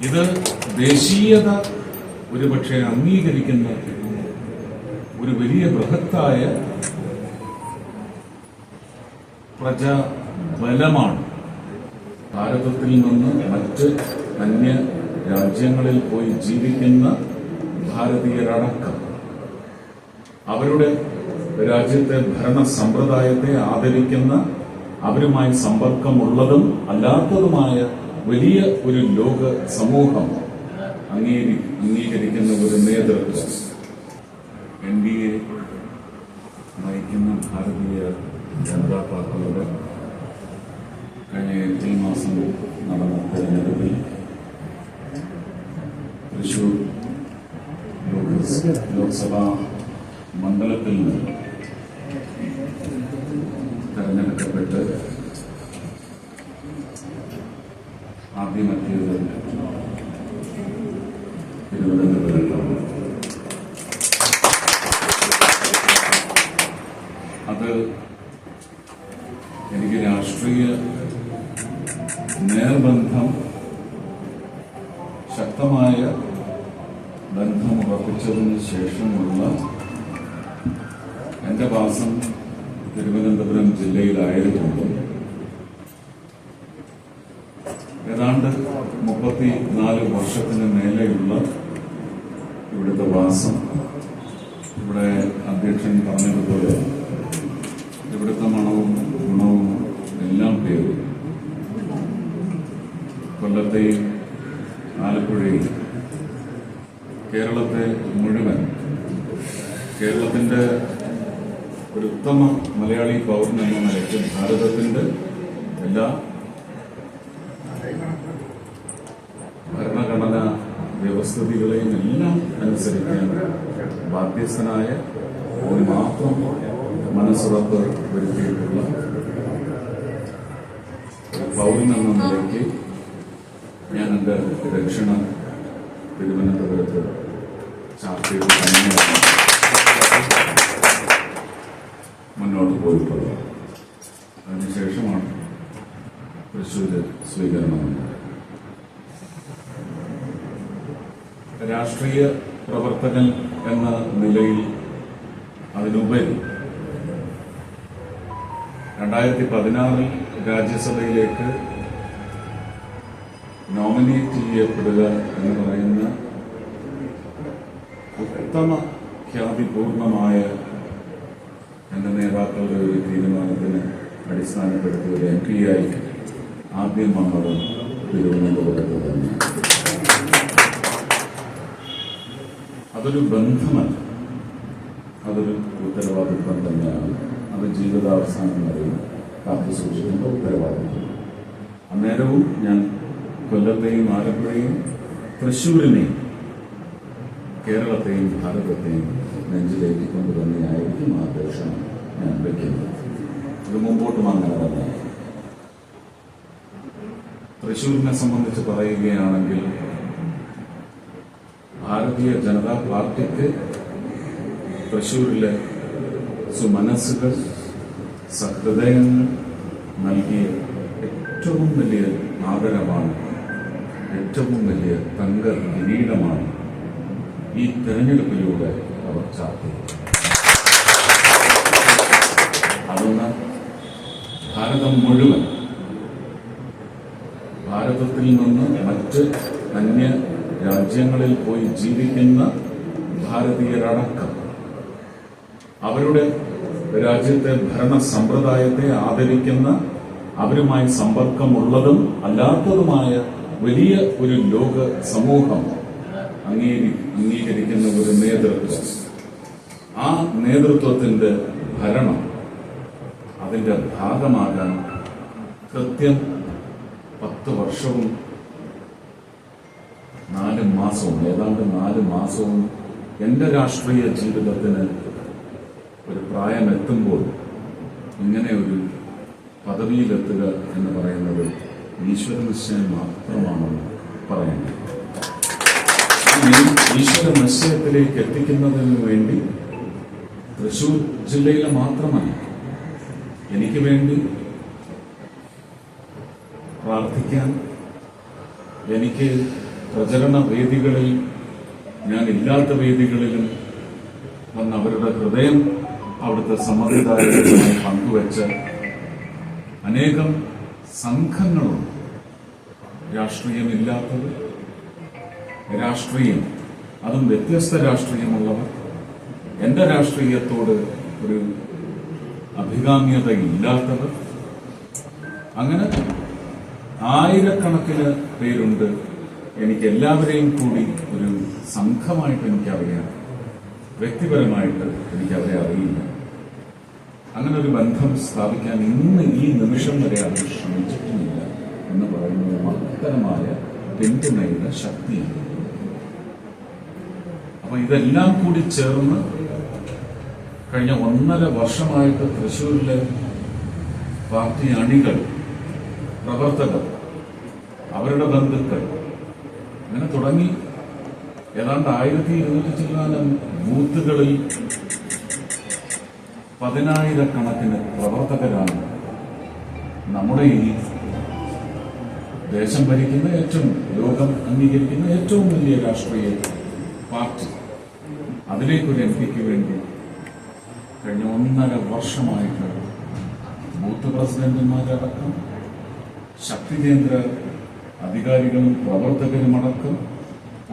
ഇത് ദേശീയത ഒരുപക്ഷെ അംഗീകരിക്കുന്ന ഒരു വലിയ ബൃഹത്തായ പ്രജാബലമാണ്. ഭാരതത്തിൽ നിന്ന് മറ്റ് അന്യ രാജ്യങ്ങളിൽ പോയി ജീവിക്കുന്ന ഭാരതീയരടക്കം അവരുടെ രാജ്യത്തെ ഭരണ സമ്പ്രദായത്തെ ആദരിക്കുന്ന, അവരുമായി സമ്പർക്കമുള്ളതും അല്ലാത്തതുമായ വലിയ ഒരു ലോക സമൂഹം അംഗീകരിക്കുന്ന ഒരു നേതൃത്വം NDA നയിക്കുന്ന ഭാരതീയ ജനതാ പാർട്ടിയുടെ കഴിഞ്ഞ ഏപ്രിൽ മാസം നടന്ന തെരഞ്ഞെടുപ്പിൽ തൃശൂർ ലോക്സഭാ മണ്ഡലത്തിൽ നിന്ന് തെരഞ്ഞെടുക്കപ്പെട്ട് ആദ്യമെത്തിയത് തിരുവനന്തപുരത്താണ്. അത് എനിക്ക് രാഷ്ട്രീയ നേർബന്ധം, ശക്തമായ ബന്ധം ഉറപ്പിച്ചതിന് ശേഷമുള്ള എന്റെ വാസം തിരുവനന്തപുരം ജില്ലയിലായിരുന്നുണ്ട്. ഏതാണ്ട് 34 വർഷത്തിന് മേലെയുള്ള ഇവിടുത്തെ വാസം, ഇവിടെ അധ്യക്ഷൻ പറഞ്ഞതുപോലെ ഇവിടുത്തെ മണവും ഗുണവും എല്ലാം പേരും കൊല്ലത്തെയും ആലപ്പുഴയും കേരളത്തെ മുഴുവൻ, കേരളത്തിന്റെ ഒരു ഉത്തമ മലയാളി പൗരൻ എന്ന നിലയ്ക്ക് ഭാരതത്തിന്റെ എല്ലാ ഭരണഘടനാ വ്യവസ്ഥിതികളെയും എല്ലാം അനുസരിക്കാൻ ബാധ്യസ്ഥനായ ഒരു മാത്രം മനസ്സുറപ്പ് വരുത്തിയിട്ടുള്ള പൗരൻ എന്ന നിലയ്ക്ക് ഞാൻ എന്റെ ദക്ഷിണ തിരുവനന്തപുരത്ത് ചാർച്ചയിൽ മുന്നോട്ട് പോയിട്ടുള്ളത്. അതിനുശേഷമാണ് തൃശ്ശൂര് സ്വീകരണം. രാഷ്ട്രീയ പ്രവർത്തകൻ എന്ന നിലയിൽ അതിനുപരി 2016 രാജ്യസഭയിലേക്ക് നോമിനേറ്റ് ചെയ്യപ്പെടുക എന്ന് പറയുന്ന ഉത്തമ ഖ്യാതിപൂർണമായ എന്റെ നേതാക്കളുടെ ഒരു തീരുമാനത്തിന് അടിസ്ഥാനപ്പെടുത്തിയ ഒരു MP ആയി ആദ്യം വന്നത് തിരുവനന്തപുരത്ത് തന്നെ. അതൊരു ബന്ധമല്ല, അതൊരു ഉത്തരവാദിത്വം തന്നെയാണ്. അത് ജീവിതാവസാനം വരെയും കാത്തു സൂക്ഷിക്കേണ്ട ഉത്തരവാദിത്വം. അന്നേരവും ഞാൻ കൊല്ലത്തെയും ആലപ്പുഴയും തൃശ്ശൂരിനെയും കേരളത്തെയും ഭാരതത്തെയും നെഞ്ചിലേക്ക് കൊണ്ടുതന്നെയായിരിക്കും ആ ദർശനം ഞാൻ വയ്ക്കുന്നത്. ഇത് മുമ്പോട്ടും അങ്ങനെ തന്നെ. തൃശ്ശൂരിനെ സംബന്ധിച്ച് പറയുകയാണെങ്കിൽ ഭാരതീയ ജനതാ പാർട്ടിക്ക് തൃശ്ശൂരിലെ സുമനസ്സുകൾ, സഹൃദയങ്ങൾ നൽകിയ ഏറ്റവും വലിയ ആദരവാണ്, ഏറ്റവും വലിയ തങ്ക കിരീടമാണ് ഈ തെരഞ്ഞെടുപ്പിലൂടെ അവർ ചാർത്തി. അതൊന്ന് ഭാരതം മുഴുവൻ, ഭാരതത്തിൽ നിന്ന് മറ്റ് അന്യ രാജ്യങ്ങളിൽ പോയി ജീവിക്കുന്ന ഭാരതീയരടക്കം അവരുടെ രാജ്യത്തെ ഭരണ സമ്പ്രദായത്തെ ആദരിക്കുന്ന, അവരുമായി സമ്പർക്കമുള്ളതും അല്ലാത്തതുമായ വലിയ ഒരു ലോക സമൂഹം അംഗീകരിക്കുന്ന ഒരു നേതൃത്വം, ആ നേതൃത്വത്തിന്റെ ഭരണം, അതിന്റെ ഭാഗമാകാൻ കൃത്യം 10 വർഷവും 4 മാസവും, ഏതാണ്ട് 4 മാസവും എന്റെ രാഷ്ട്രീയ ജീവിതത്തിന് ഒരു പ്രായമെത്തുമ്പോൾ ഇങ്ങനെ ഒരു പദവിയിലെത്തുക എന്ന് പറയുന്നത് ഈശ്വര നിശ്ചയം മാത്രമാണെന്ന് പറയുന്നത്. ഈശ്വര നിശ്ചയത്തിലേക്ക് എത്തിക്കുന്നതിന് വേണ്ടി തൃശൂർ ജില്ലയിലെ മാത്രമല്ല, എനിക്ക് വേണ്ടി പ്രാർത്ഥിക്കാൻ, എനിക്ക് പ്രചരണ വേദികളിൽ, ഞാൻ ഇല്ലാത്ത വേദികളിലും വന്ന് അവരുടെ ഹൃദയം അവിടുത്തെ സമ്മതിദായകരുമായി പങ്കുവെച്ച് അനേകം സംഘങ്ങളുണ്ട്. രാഷ്ട്രീയമില്ലാത്തത്, രാഷ്ട്രീയം, അതും വ്യത്യസ്ത രാഷ്ട്രീയമുള്ളവർ, എന്റെ രാഷ്ട്രീയത്തോട് ഒരു അഭികാമ്യതയില്ലാത്തവർ, അങ്ങനെ ആയിരക്കണക്കിന് പേരുണ്ട്. എനിക്ക് എല്ലാവരെയും കൂടി ഒരു സംഘമായിട്ട് എനിക്കറിയാം, വ്യക്തിപരമായിട്ട് എനിക്കവരെ അറിയില്ല. അങ്ങനെ ഒരു ബന്ധം സ്ഥാപിക്കാൻ ഇന്ന് ഈ നിമിഷം വരെ അവർ ശ്രമിച്ചിട്ടുമില്ല എന്ന് പറയുന്നത് മഹത്തരമായ പിന്തുണയുടെ ശക്തിയാണ്. അപ്പൊ ഇതെല്ലാം കൂടി ചേർന്ന് കഴിഞ്ഞ 1.5 വർഷമായിട്ട് തൃശ്ശൂരിലെ പാർട്ടി അണികൾ, പ്രവർത്തകർ, അവരുടെ ബന്ധുക്കൾ, അങ്ങനെ തുടങ്ങി ഏതാണ്ട് 1200 ചില്ലാനം ബൂത്തുകളിൽ 10,000-കണക്കിന് പ്രവർത്തകരാണ് നമ്മുടെ ഈ ദേശം ഭരിക്കുന്ന ലോകം അംഗീകരിക്കുന്ന ഏറ്റവും വലിയ രാഷ്ട്രീയ പാർട്ടി. അതിലേക്കൊരു എംപിക്ക് വേണ്ടി കഴിഞ്ഞ 1.5 വർഷമായിട്ട് ബൂത്ത് പ്രസിഡന്റുമാരടക്കം, ശക്തി കേന്ദ്ര അധികാരികളും പ്രവർത്തകരുമടക്കം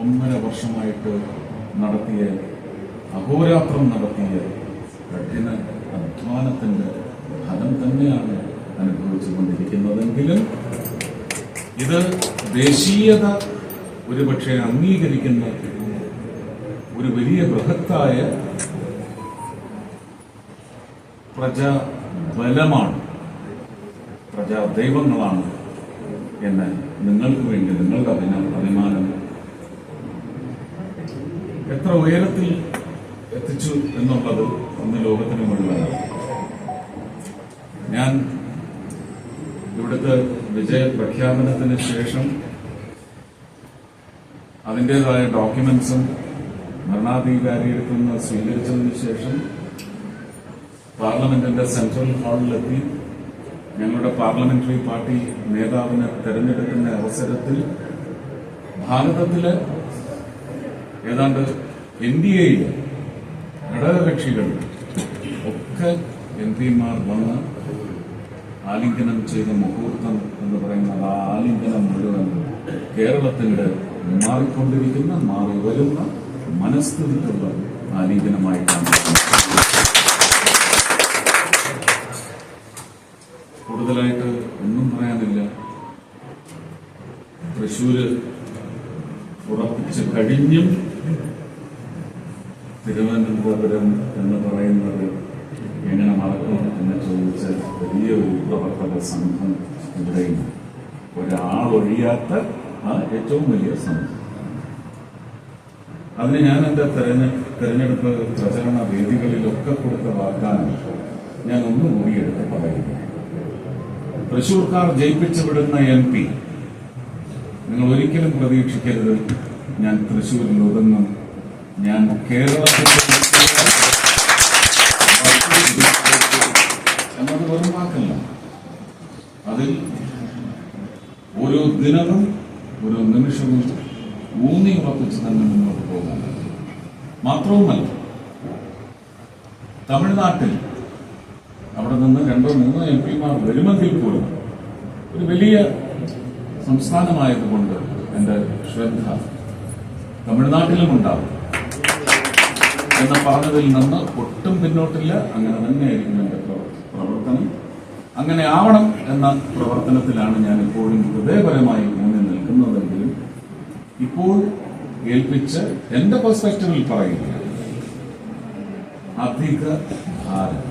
1.5 വർഷമായിട്ട് നടത്തിയ, അഹോരാത്രം നടത്തിയ കഠിന അധ്വാനത്തിന്റെ ഫലം തന്നെയാണ് അനുഭവിച്ചുകൊണ്ടിരിക്കുന്നതെങ്കിലും ഇത് ദേശീയത ഒരുപക്ഷെ അംഗീകരിക്കുന്ന ഒരു വലിയ ബൃഹത്തായ പ്രജാബലമാണ്, പ്രജാദൈവങ്ങളാണ് എന്ന് നിങ്ങൾക്ക് വേണ്ടി നിങ്ങളുടെ അഭിമാനം എത്ര ഉയരത്തിൽ എത്തിച്ചു എന്നുള്ളത് ഒന്ന് ലോകത്തിന് മുഴുവനാണ്. ഞാൻ ഇവിടുത്തെ വിജയ പ്രഖ്യാപനത്തിന് ശേഷം അതിൻ്റെതായ ഡോക്യുമെന്റ്സും ഭരണാധികാരിയെടുത്ത് നിന്ന് സ്വീകരിച്ചതിന് ശേഷം പാർലമെന്റിന്റെ സെൻട്രൽ ഹാളിലെത്തി ഞങ്ങളുടെ പാർലമെന്ററി പാർട്ടി നേതാവിനെ തെരഞ്ഞെടുക്കുന്ന അവസരത്തിൽ ഭാരതത്തിലെ ഏതാണ്ട് ഇന്ത്യയിലെ ഘടകകക്ഷികൾ ഒക്കെ എംപിമാർ വന്ന് ആലിംഗനം ചെയ്ത മുഹൂർത്തം എന്ന് പറയുന്നത്, ആ ആലിംഗനം മുഴുവൻ കേരളത്തിന്റെ മാറിക്കൊണ്ടിരിക്കുന്ന, മാറി വരുന്ന മനസ്ഥിതിക്കുള്ള ആലിംഗനമായിട്ടാണ്. കൂടുതലായിട്ട് ഒന്നും പറയാനില്ല. തൃശ്ശൂര് ഉറപ്പിച്ച് കഴിഞ്ഞും തിരുവനന്തപുരം എന്ന് പറയുന്നത് എങ്ങനെ മറക്കും എന്ന് ചോദിച്ച വലിയൊരു പ്രവർത്തക സംഘം ഇവിടെയും, ഒരാളൊഴിയാത്ത ആ ഏറ്റവും വലിയ സംഘം. അതിന് ഞാൻ എന്റെ തെരഞ്ഞെടുപ്പ് പ്രചരണ വേദികളിലൊക്കെ കൊടുത്ത വാഗ്ദാനം ഞാൻ ഒന്നുകൂടി എടുത്ത് പറയുന്നു. തൃശ്ശൂർക്കാർ ജയിപ്പിച്ചു വിടുന്ന MP നിങ്ങൾ ഒരിക്കലും പ്രതീക്ഷിക്കരുത് ഞാൻ തൃശ്ശൂരിൽ ഒതുങ്ങും, ഞാൻ കേരളത്തിന്റെ എന്നത് വെറും വാക്കല്ല. അതിൽ ഓരോ ദിനവും ഓരോ നിമിഷവും ഊന്നി ഉറപ്പിച്ച് തന്നെ മുന്നോട്ട് പോകാൻ. മാത്രവുമല്ല, തമിഴ്നാട്ടിൽ അവിടെ നിന്ന് 2-3 MP വരുമെങ്കിൽ പോലും ഒരു വലിയ സംസ്ഥാനമായതുകൊണ്ട് എന്റെ ശ്രദ്ധ തമിഴ്നാട്ടിലും ഉണ്ടാവും എന്ന് പറഞ്ഞതിൽ നിന്ന് ഒട്ടും പിന്നോട്ടില്ല. അങ്ങനെ തന്നെയായിരിക്കും എന്റെ പ്രവർത്തനം. അങ്ങനെ ആവണം എന്ന പ്രവർത്തനത്തിലാണ് ഞാൻ ഇപ്പോഴും ഹൃദയപരമായി ഊന്നി നിൽക്കുന്നതെങ്കിലും ഇപ്പോൾ ഏൽപ്പിച്ച് എന്റെ പെർസ്പെക്റ്റീവിൽ പറയുക, അധിക ഭാരം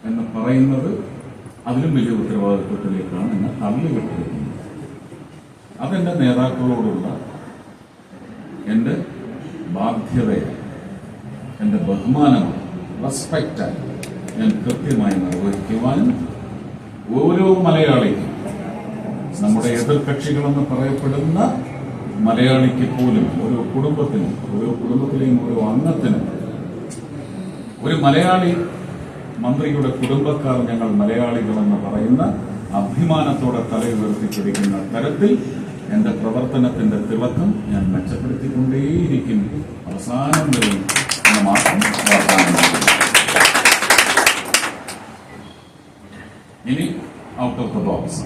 എന്ന് പറയുന്നത് അതിലും വലിയ ഉത്തരവാദിത്വത്തിലേക്കാണ് എന്നെ തള്ളിവിട്ടിരിക്കുന്നത്. അതെന്റെ നേതാക്കളോടുള്ള എന്റെ ബാധ്യതയാണ്, എന്റെ ബഹുമാനമാണ്, റെസ്പെക്റ്റായി ഞാൻ കൃത്യമായി നിർവഹിക്കുവാനും ഓരോ മലയാളിക്കും, നമ്മുടെ എതിർകക്ഷികളെന്ന് പറയപ്പെടുന്ന മലയാളിക്ക് പോലും, ഓരോ കുടുംബത്തിലെയും ഓരോ അംഗത്തിനും, ഒരു മലയാളി മന്ത്രിയുടെ കുടുംബക്കാർ ഞങ്ങൾ മലയാളികളെന്ന് പറയുന്ന അഭിമാനത്തോടെ തലയുയർത്തിപ്പിടിക്കുന്ന തരത്തിൽ എന്റെ പ്രവർത്തനത്തിന്റെ തിളക്കം ഞാൻ മെച്ചപ്പെടുത്തിക്കൊണ്ടേയിരിക്കും, അവസാനം വരും എന്ന് മാത്രം വാഗ്ദാനം ചെയ്യുന്നു. ഇനി ഔട്ട് ഓഫ് ദ ബോക്സ്